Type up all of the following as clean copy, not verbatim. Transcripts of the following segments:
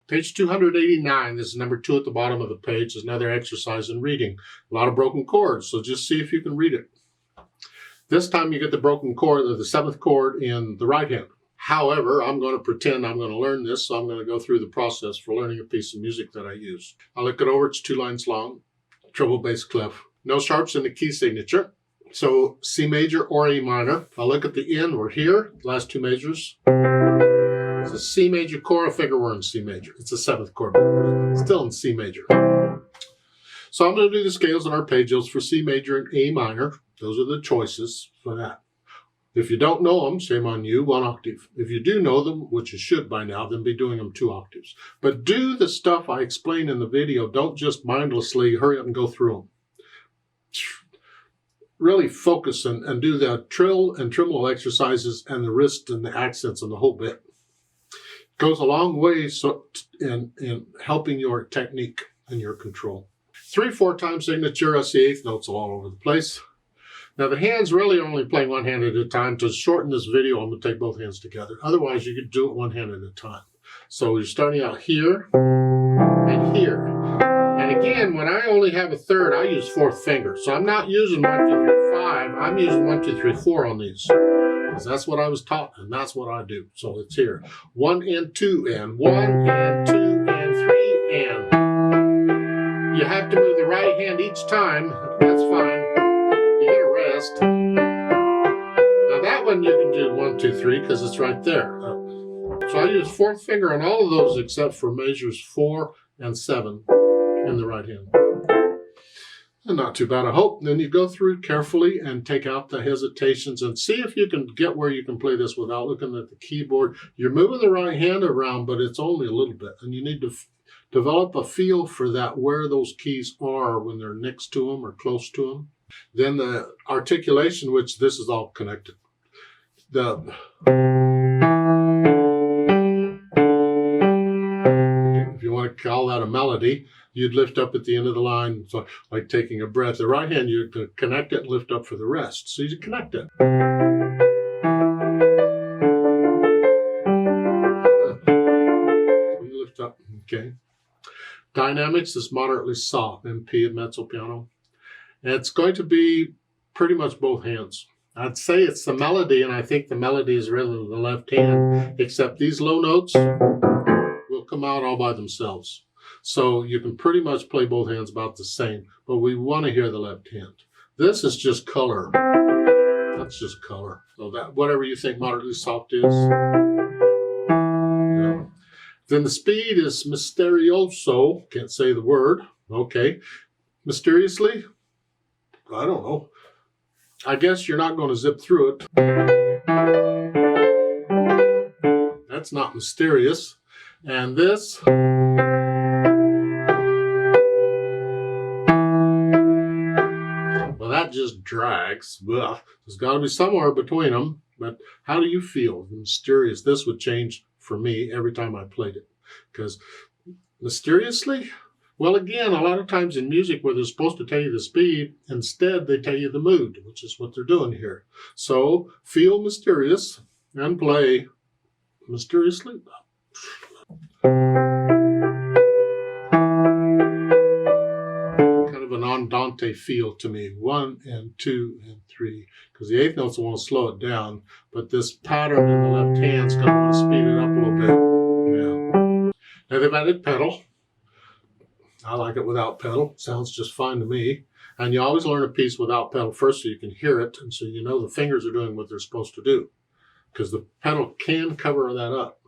Page 289, this is number 2 at the bottom of the page, is another exercise in reading. A lot of broken chords, so just see if you can read it. This time you get the broken chord, or the 7th chord in the right hand. However, I'm going to pretend I'm going to learn this, so I'm going to go through the process for learning a piece of music that I use. I'll look it over, it's 2 lines long, treble bass clef. No sharps in the key signature, so C major or A minor. I'll look at the end, we're here, last 2 measures. It's a C major chord, I figure we're in C major. It's a 7th chord, but still in C major. So I'm going to do the scales on arpeggios for C major and A minor. Those are the choices for that. If you don't know them, shame on you, 1 octave. If you do know them, which you should by now, then be doing them 2 octaves. But do the stuff I explain in the video. Don't just mindlessly hurry up and go through them. Really focus and do the trill and tremolo exercises and the wrist and the accents and the whole bit. Goes a long way in helping your technique and your control. 3/4 time signature, I see 8th notes all over the place. Now the hands really are only playing 1 hand at a time. To shorten this video, I'm going to take both hands together. Otherwise, you could do it 1 hand at a time. So you're starting out here and here. And again, when I only have a 3rd, I use 4th finger. So I'm not using 1, 2, 3, 5. I'm using 1, 2, 3, 4 on these. Because that's what I was taught, and that's what I do. So it's here. 1 and 2 and 1 and 2 and 3 and. You have to move the right hand each time. That's fine. You hit a rest. Now that one you can do 1, 2, 3 because it's right there. So I use 4th finger on all of those except for measures 4 and 7 in the right hand. And not too bad, I hope. Then you go through carefully and take out the hesitations and see if you can get where you can play this without looking at the keyboard. You're moving the right hand around, but it's only a little bit. And you need to develop a feel for that, where those keys are when they're next to them or close to them. Then the articulation, which this is all connected. If you want to call that a melody, you'd lift up at the end of the line, so like taking a breath. The right hand, you can connect it and lift up for the rest. So you connect it. So you lift up, okay. Dynamics is moderately soft, MP and mezzo piano. And it's going to be pretty much both hands. I'd say it's the melody, and I think the melody is really the left hand, except these low notes will come out all by themselves. So you can pretty much play both hands about the same, but we want to hear the left hand. This is just color. That's just color. So that whatever you think moderately soft is. Yeah. Then the speed is misterioso. Can't say the word. Okay. Mysteriously? I don't know. I guess you're not going to zip through it. That's not mysterious. And this. Well, that just drags. Ugh. There's got to be somewhere between them. But how do you feel? Mysterious. This would change for me every time I played it. Because mysteriously, well, again, a lot of times in music where they're supposed to tell you the speed, instead they tell you the mood, which is what they're doing here. So feel mysterious and play mysteriously. Kind of an andante feel to me. 1 and 2 and 3. Because the 8th notes will want to slow it down, but this pattern in the left hand's going to want to speed it up a little bit. Yeah. Now they've added pedal. I like it without pedal. Sounds just fine to me. And you always learn a piece without pedal first so you can hear it and so you know the fingers are doing what they're supposed to do. Because the pedal can cover that up.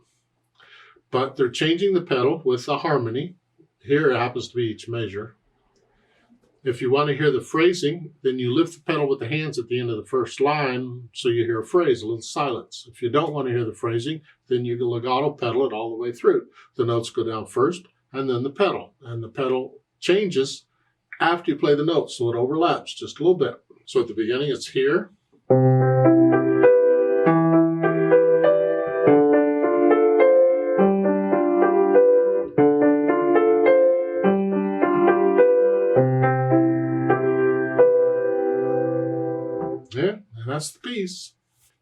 But they're changing the pedal with a harmony. Here it happens to be each measure. If you want to hear the phrasing, then you lift the pedal with the hands at the end of the first line so you hear a phrase, a little silence. If you don't want to hear the phrasing, then you can legato pedal it all the way through. The notes go down first, and then the pedal. And the pedal changes after you play the notes, so it overlaps just a little bit. So at the beginning, it's here. Yeah, and that's the piece.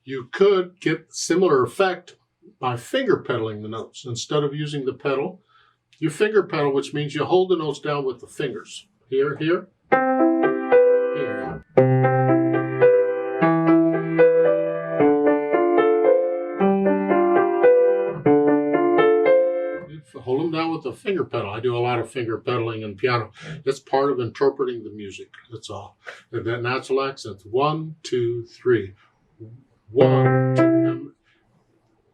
You could get similar effect by finger pedaling the notes. Instead of using the pedal, You finger pedal, which means you hold the notes down with the fingers. Here, here, here. Hold them down with the finger pedal. I do a lot of finger pedaling in piano. It's part of interpreting the music. That's all. And then natural accents. 1, 2, 3. 1, 2. And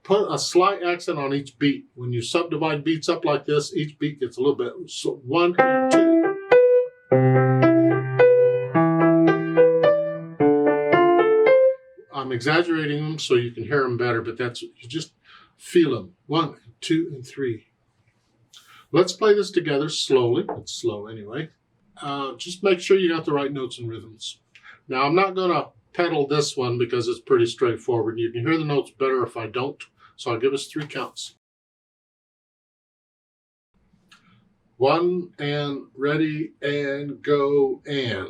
put a slight accent on each beat. When you subdivide beats up like this, each beat gets a little bit. So 1 and 2. I'm exaggerating them so you can hear them better, but that's, you just feel them. 1, 2, and 3. Let's play this together slowly. It's slow anyway. Just make sure you got the right notes and rhythms. Now, I'm not going to pedal this one because it's pretty straightforward. You can hear the notes better if I don't. So I'll give us 3 counts. 1 and ready and go and.